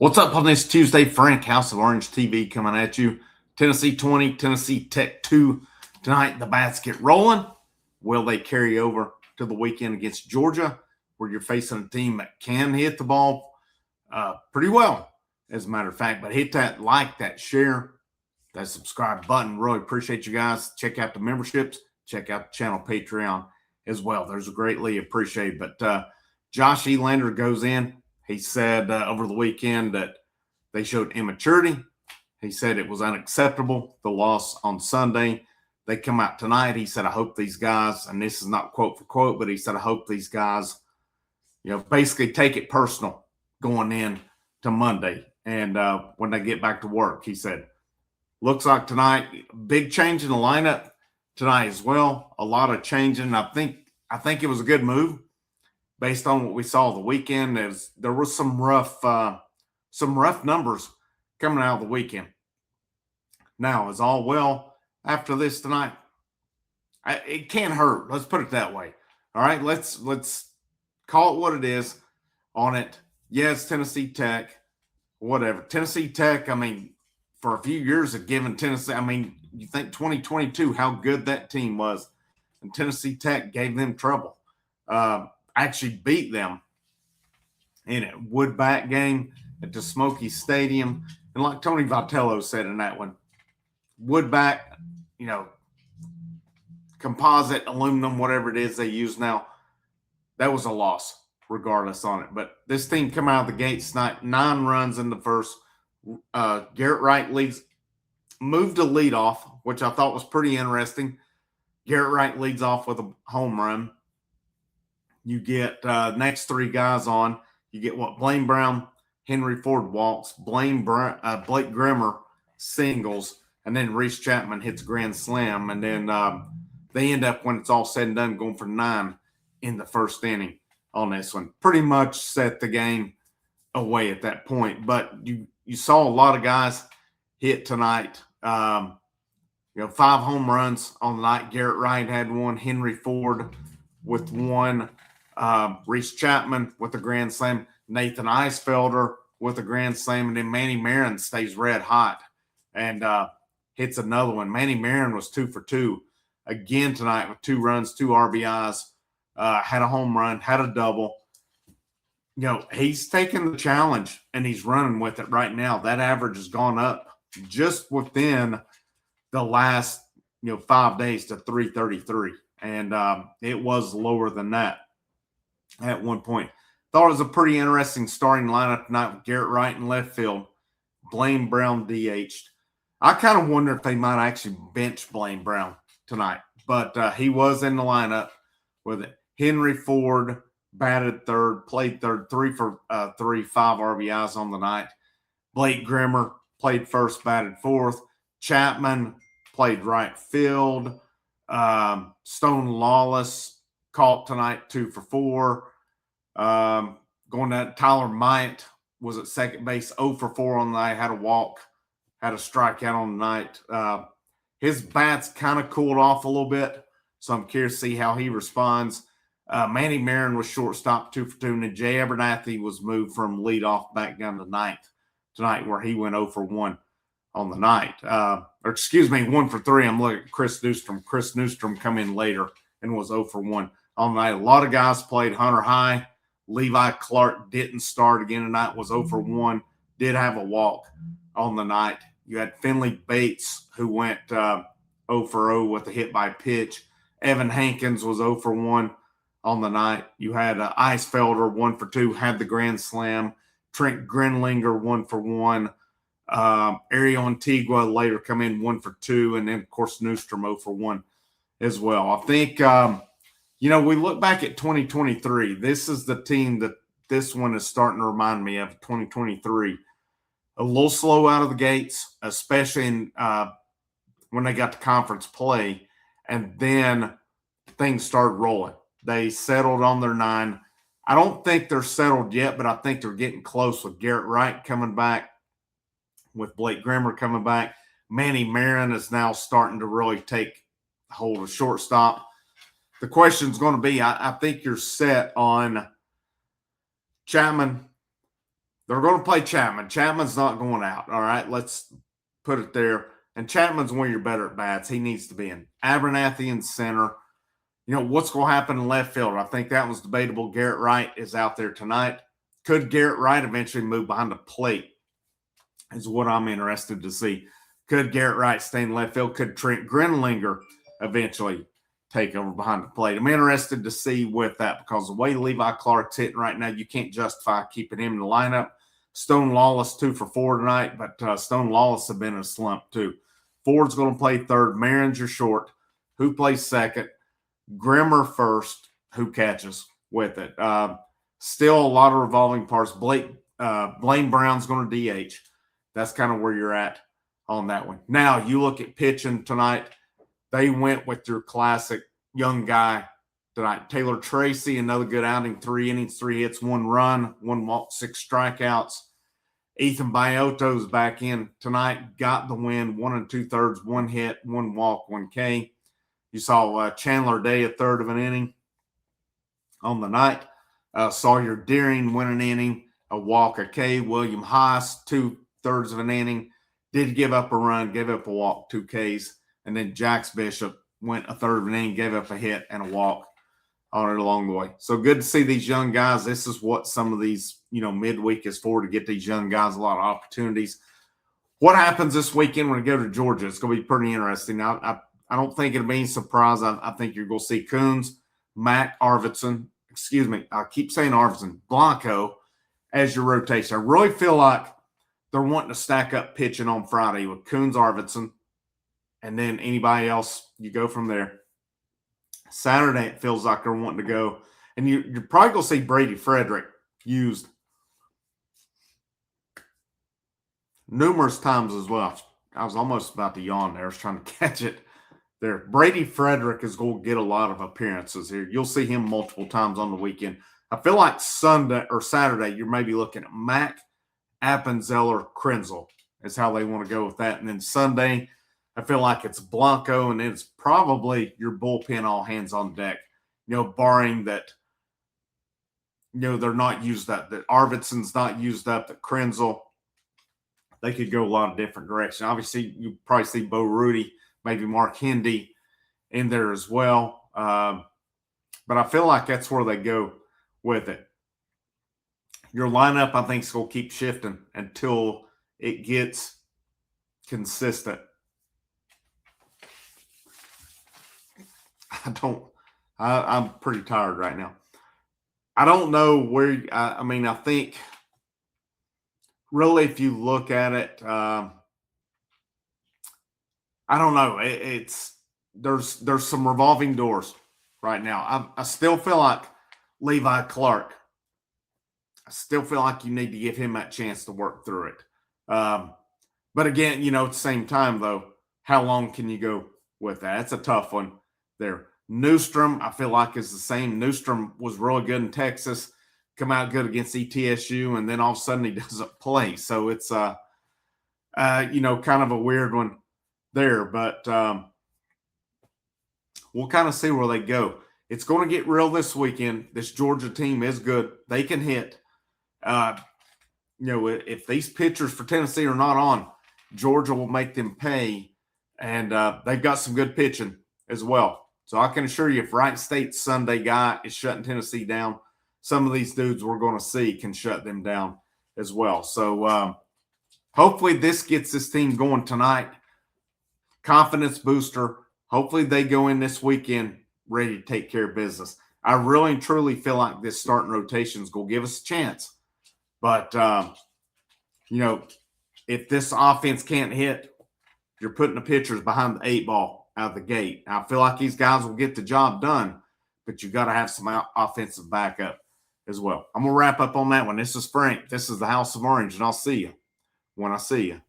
What's up on this Tuesday? Frank, House of Orange TV coming at you. Tennessee 20, Tennessee Tech 2. Tonight, the Bats get rolling. Will they carry over to the weekend against Georgia, where you're facing a team that can hit the ball pretty well, as a matter of fact? But hit that like, that share, that subscribe button. Really appreciate you guys. Check out the memberships. Check out the channel Patreon as well. There's greatly appreciated. But Josh Elander goes in. He said over the weekend that they showed immaturity. He said it was unacceptable, the loss on Sunday. They come out tonight. He said, I hope these guys, and this is not quote for quote, but he said, I hope these guys, basically take it personal going in to Monday. And when they get back to work, he said, looks like tonight, big change in the lineup tonight as well. A lot of changing. I think it was a good move. Based on what we saw the weekend, there was some rough numbers coming out of the weekend. Now, is all well after this tonight? It can't hurt. Let's put it that way. All right, let's call it what it is on it. Yes, Tennessee Tech, whatever. Tennessee Tech, for a few years have given Tennessee, you think 2022, how good that team was. And Tennessee Tech gave them trouble. Actually beat them in a woodback game at the Smoky Stadium. And like Tony Vitello said in that one, woodback, composite, aluminum, whatever it is they use now, that was a loss regardless on it. But this team come out of the gates tonight, 9 runs in the first. Garrett Wright moved to lead off, which I thought was pretty interesting. Garrett Wright leads off with a home run. You get next 3 guys on. You get Blaine Brown, Henry Ford walks, Blake Grimmer singles, and then Reese Chapman hits a grand slam. And then they end up, when it's all said and done, going for 9 in the first inning on this one. Pretty much set the game away at that point. But you saw a lot of guys hit tonight. 5 home runs on the night. Garrett Wright had 1. Henry Ford with 1. Reese Chapman with a grand slam, Nathan Eisfelder with a grand slam, and then Manny Marin stays red hot and hits another one. Manny Marin was 2 for 2 again tonight with 2 runs, 2 RBIs, had a home run, had a double. He's taking the challenge and he's running with it right now. That average has gone up just within the last 5 days to 333, and it was lower than that at one point. Thought it was a pretty interesting starting lineup tonight with Garrett Wright in left field, Blaine Brown DH'd. I kind of wonder if they might actually bench Blaine Brown tonight, but he was in the lineup with it. Henry Ford batted third, played third, 3 for 3, 5 RBIs on the night. Blake Grimmer played first, batted fourth. Chapman played right field. Stone Lawless caught tonight, 2 for 4. Going to Tyler Myatt was at second base, 0 for 4 on the night, had a walk, had a strikeout on the night. His bat's kind of cooled off a little bit, so I'm curious to see how he responds. Manny Marin was shortstop, 2 for 2, and then Jay Abernathy was moved from leadoff back down to ninth tonight, where he went 0 for 1 on the night. 1 for 3. I'm looking at Chris Newstrom. Chris Newstrom come in later and was 0 for 1 on the night. A lot of guys played. Hunter High, Levi Clark didn't start again tonight, was 0 for 1, did have a walk on the night. You had Finley Bates, who went 0 for 0 with a hit by pitch. Evan Hankins was 0 for 1 on the night. You had Eisfelder, 1 for 2, had the grand slam. Trent Grenlinger, 1 for 1. Ariel Antigua later come in 1 for 2, and then, of course, Newstrom 0 for 1 as well. I think, we look back at 2023. This is the team that this one is starting to remind me of 2023. A little slow out of the gates, especially when they got to conference play, and then things started rolling. They settled on their 9. I don't think they're settled yet, but I think they're getting close with Garrett Wright coming back, with Blake Grimmer coming back. Manny Marin is now starting to really take hold of shortstop. The question is going to be, I think you're set on Chapman, They're going to play Chapman. Chapman's not going out. All right, let's put it there. And Chapman's one of your better at bats. He needs to be in. Abernathy in center. You know, what's going to happen in left field? I think that was debatable. Garrett Wright is out there tonight. Could Garrett Wright eventually move behind the plate is what I'm interested to see. Could Garrett Wright stay in left field? Could Trent Grinlinger eventually take over behind the plate? I'm interested to see with that because the way Levi Clark's hitting right now, you can't justify keeping him in the lineup. Stone Lawless 2 for 4 tonight, but Stone Lawless have been in a slump too. Ford's going to play third. Maringer short. Who plays second? Grimmer first. Who catches with it? Still a lot of revolving parts. Blaine Brown's going to DH. That's kind of where you're at on that one. Now, you look at pitching tonight. They went with your classic young guy tonight. Taylor Tracy, another good outing. 3 innings, 3 hits, 1 run, 1 walk, 6 strikeouts. Ethan Bioto's back in tonight. Got the win. 1 2/3, 1 hit, 1 walk, 1 K. You saw Chandler Day, a third of an inning on the night. Sawyer Deering win an inning, a walk, a K. William Haas, 2/3 of an inning. Did give up a run, gave up a walk, 2 Ks. And then Jax Bishop went a third of an inning, gave up a hit and a walk on it along the way. So good to see these young guys. This is what some of these, midweek is for, to get these young guys a lot of opportunities. What happens this weekend when we go to Georgia? It's going to be pretty interesting. I don't think it'll be a surprise. I think you're going to see Coons, Matt Arvidsson, I keep saying Arvidsson, Blanco as your rotation. I really feel like they're wanting to stack up pitching on Friday with Coons, Arvidsson, and then anybody else, you go from there. Saturday, it feels like they're wanting to go. And you're probably going to see Brady Frederick used numerous times as well. I was almost about to yawn there. I was trying to catch it there. Brady Frederick is going to get a lot of appearances here. You'll see him multiple times on the weekend. I feel like Sunday or Saturday, you're maybe looking at Mack, Appenzeller, Krenzel is how they want to go with that. And then Sunday, I feel like it's Blanco, and it's probably your bullpen all hands on deck, barring that, they're not used up, that Arvidsson's not used up, that Krenzel, they could go a lot of different directions. Obviously, you probably see Bo Rudy, maybe Mark Hendy in there as well. But I feel like that's where they go with it. Your lineup, I think, is going to keep shifting until it gets consistent. I'm pretty tired right now. I don't know where, I think really if you look at it, I don't know. There's some revolving doors right now. I still feel like Levi Clark, I still feel like you need to give him that chance to work through it. But again, at the same time, though, how long can you go with that? That's a tough one there. Newstrom, I feel like, is the same. Newstrom was really good in Texas, come out good against ETSU, and then all of a sudden he doesn't play. So it's, kind of a weird one there. But we'll kind of see where they go. It's going to get real this weekend. This Georgia team is good. They can hit. If these pitchers for Tennessee are not on, Georgia will make them pay. And they've got some good pitching as well. So I can assure you, if Wright State's Sunday guy is shutting Tennessee down, some of these dudes we're going to see can shut them down as well. So hopefully this gets this team going tonight. Confidence booster. Hopefully they go in this weekend ready to take care of business. I really and truly feel like this starting rotation is going to give us a chance. But, if this offense can't hit, you're putting the pitchers behind the 8 ball out of the gate. I feel like these guys will get the job done, but you got to have some offensive backup as well. I'm going to wrap up on that one. This is Frank. This is the House of Orange, and I'll see you when I see you.